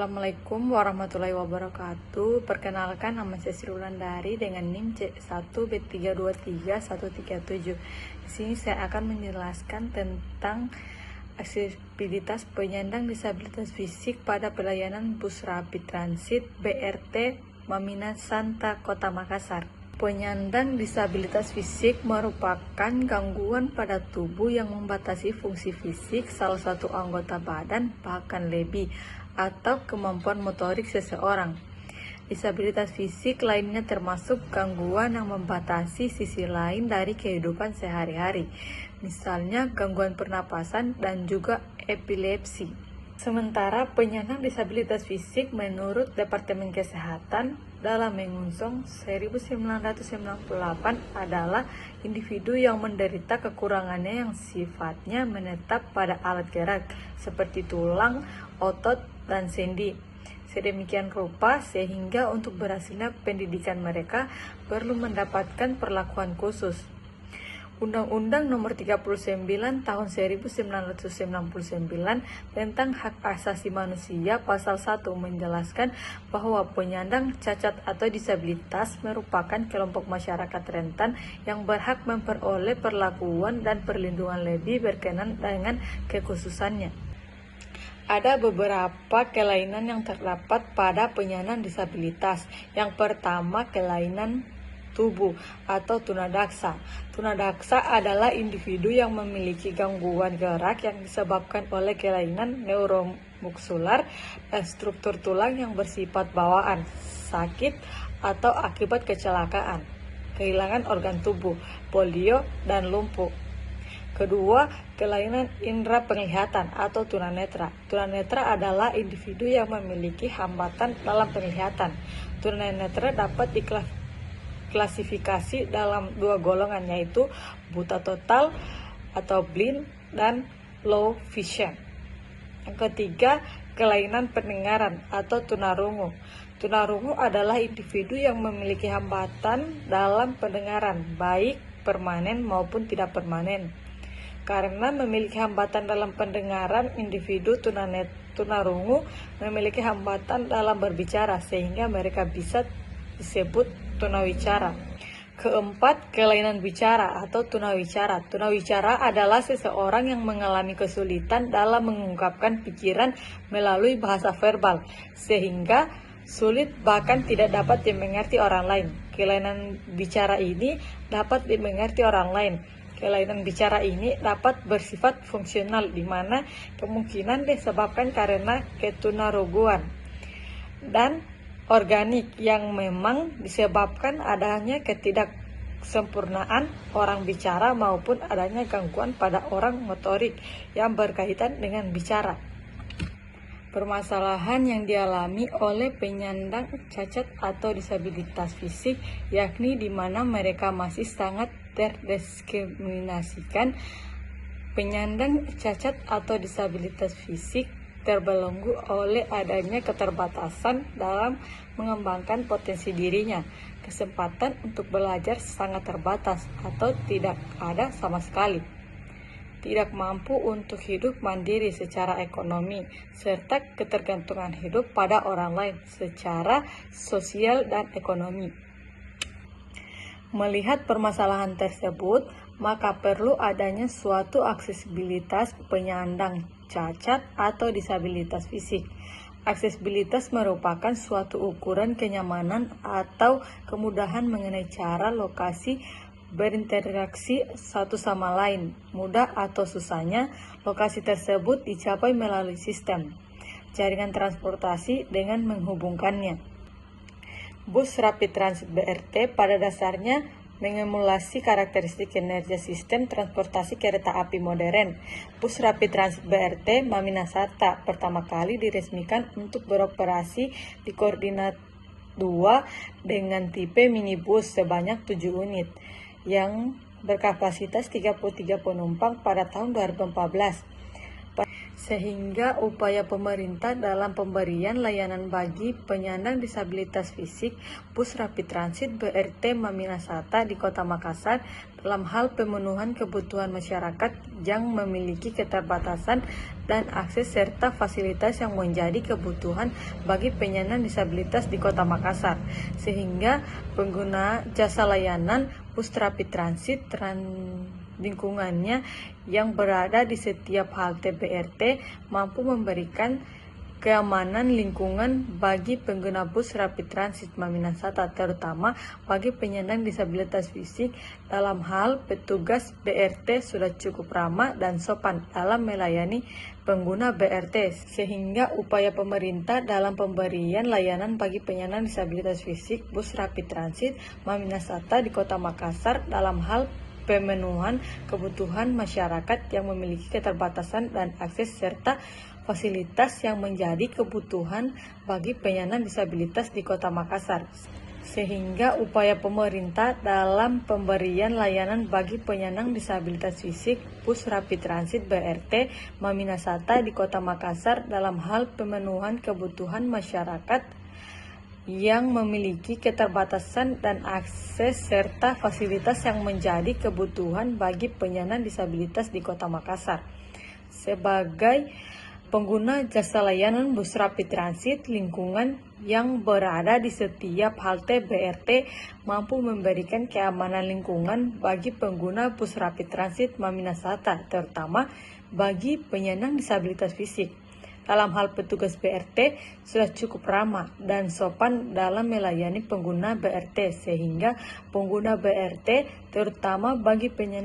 Assalamualaikum warahmatullahi wabarakatuh. Perkenalkan, nama saya Sri Wulandari dengan NIM C1B323-137. Di sini saya akan menjelaskan tentang aksesibilitas penyandang disabilitas fisik pada pelayanan bus rapid transit BRT Mamina Santa, Kota Makassar. Penyandang disabilitas fisik merupakan gangguan pada tubuh yang membatasi fungsi fisik salah satu anggota badan, bahkan lebih, atau kemampuan motorik seseorang. Disabilitas fisik lainnya termasuk gangguan yang membatasi sisi lain dari kehidupan sehari-hari, misalnya gangguan pernapasan dan juga epilepsi. Sementara penyandang disabilitas fisik menurut Departemen Kesehatan dalam mengusung 1998 adalah individu yang menderita kekurangannya yang sifatnya menetap pada alat gerak seperti tulang, otot, dan sendi. Sedemikian rupa sehingga untuk berhasilnya pendidikan mereka perlu mendapatkan perlakuan khusus. Undang-Undang Nomor 39 Tahun 1999 tentang Hak Asasi Manusia Pasal 1 menjelaskan bahwa penyandang cacat atau disabilitas merupakan kelompok masyarakat rentan yang berhak memperoleh perlakuan dan perlindungan lebih berkenan dengan kekhususannya. Ada beberapa kelainan yang terdapat pada penyandang disabilitas. Yang pertama, kelainan tubuh atau tunadaksa. Tunadaksa adalah individu yang memiliki gangguan gerak yang disebabkan oleh kelainan neuromuskular dan struktur tulang yang bersifat bawaan, sakit, atau akibat kecelakaan, kehilangan organ tubuh, polio, dan lumpuh. Kedua, kelainan indera penglihatan atau tunanetra. Tunanetra adalah individu yang memiliki hambatan dalam penglihatan. Tunanetra dapat diklasifikasi dalam dua golongan, yaitu buta total atau blind dan low vision. Yang ketiga, kelainan pendengaran atau tunarungu. Tunarungu adalah individu yang memiliki hambatan dalam pendengaran, baik permanen maupun tidak permanen. Karena memiliki hambatan dalam pendengaran, individu tunarungu memiliki hambatan dalam berbicara sehingga mereka bisa disebut tunawicara. Keempat, kelainan bicara atau tunawicara. Tunawicara adalah seseorang yang mengalami kesulitan dalam mengungkapkan pikiran melalui bahasa verbal sehingga sulit bahkan tidak dapat dimengerti orang lain. Kelainan bicara ini dapat dimengerti orang lain. Kelainan bicara ini dapat bersifat fungsional, di mana kemungkinan disebabkan karena ketunarunguan, dan organik yang memang disebabkan adanya ketidaksempurnaan orang bicara maupun adanya gangguan pada orang motorik yang berkaitan dengan bicara. Permasalahan yang dialami oleh penyandang cacat atau disabilitas fisik yakni di mana mereka masih sangat terdiskriminasikan. Penyandang cacat atau disabilitas fisik terbelenggu oleh adanya keterbatasan dalam mengembangkan potensi dirinya. Kesempatan untuk belajar sangat terbatas atau tidak ada sama sekali. Tidak mampu untuk hidup mandiri secara ekonomi, serta ketergantungan hidup pada orang lain secara sosial dan ekonomi. Melihat permasalahan tersebut, maka perlu adanya suatu aksesibilitas penyandang cacat atau disabilitas fisik. Aksesibilitas merupakan suatu ukuran kenyamanan atau kemudahan mengenai cara, lokasi, berinteraksi satu sama lain. Mudah atau susahnya, lokasi tersebut dicapai melalui sistem jaringan transportasi dengan menghubungkannya. Bus Rapid Transit BRT pada dasarnya mengemulasi karakteristik kinerja sistem transportasi kereta api modern. Bus Rapid Transit BRT Mamina Santa pertama kali diresmikan untuk beroperasi di koordinat 2 dengan tipe minibus sebanyak 7 unit yang berkapasitas 33 penumpang pada tahun 2014. sehingga upaya pemerintah dalam pemberian layanan bagi penyandang disabilitas fisik bus rapid transit BRT Maminasata di Kota Makassar dalam hal pemenuhan kebutuhan masyarakat yang memiliki keterbatasan dan akses serta fasilitas yang menjadi kebutuhan bagi penyandang disabilitas di Kota Makassar, sehingga pengguna jasa layanan bus rapid transit lingkungannya yang berada di setiap halte BRT mampu memberikan keamanan lingkungan bagi pengguna bus rapid transit Maminasata, terutama bagi penyandang disabilitas fisik dalam hal petugas BRT sudah cukup ramah dan sopan dalam melayani pengguna BRT, sehingga upaya pemerintah dalam pemberian layanan bagi penyandang disabilitas fisik bus rapid transit Maminasata di Kota Makassar dalam hal pemenuhan kebutuhan masyarakat yang memiliki keterbatasan dan akses serta fasilitas yang menjadi kebutuhan bagi penyandang disabilitas di Kota Makassar, sehingga upaya pemerintah dalam pemberian layanan bagi penyandang disabilitas fisik bus rapid transit BRT Maminasata di Kota Makassar dalam hal pemenuhan kebutuhan masyarakat yang memiliki keterbatasan dan akses serta fasilitas yang menjadi kebutuhan bagi penyandang disabilitas di Kota Makassar. Sebagai pengguna jasa layanan bus rapid transit lingkungan yang berada di setiap halte BRT mampu memberikan keamanan lingkungan bagi pengguna bus rapid transit Maminasata, terutama bagi penyandang disabilitas fisik. Dalam hal petugas BRT sudah cukup ramah dan sopan dalam melayani pengguna BRT, sehingga pengguna BRT terutama bagi penyandang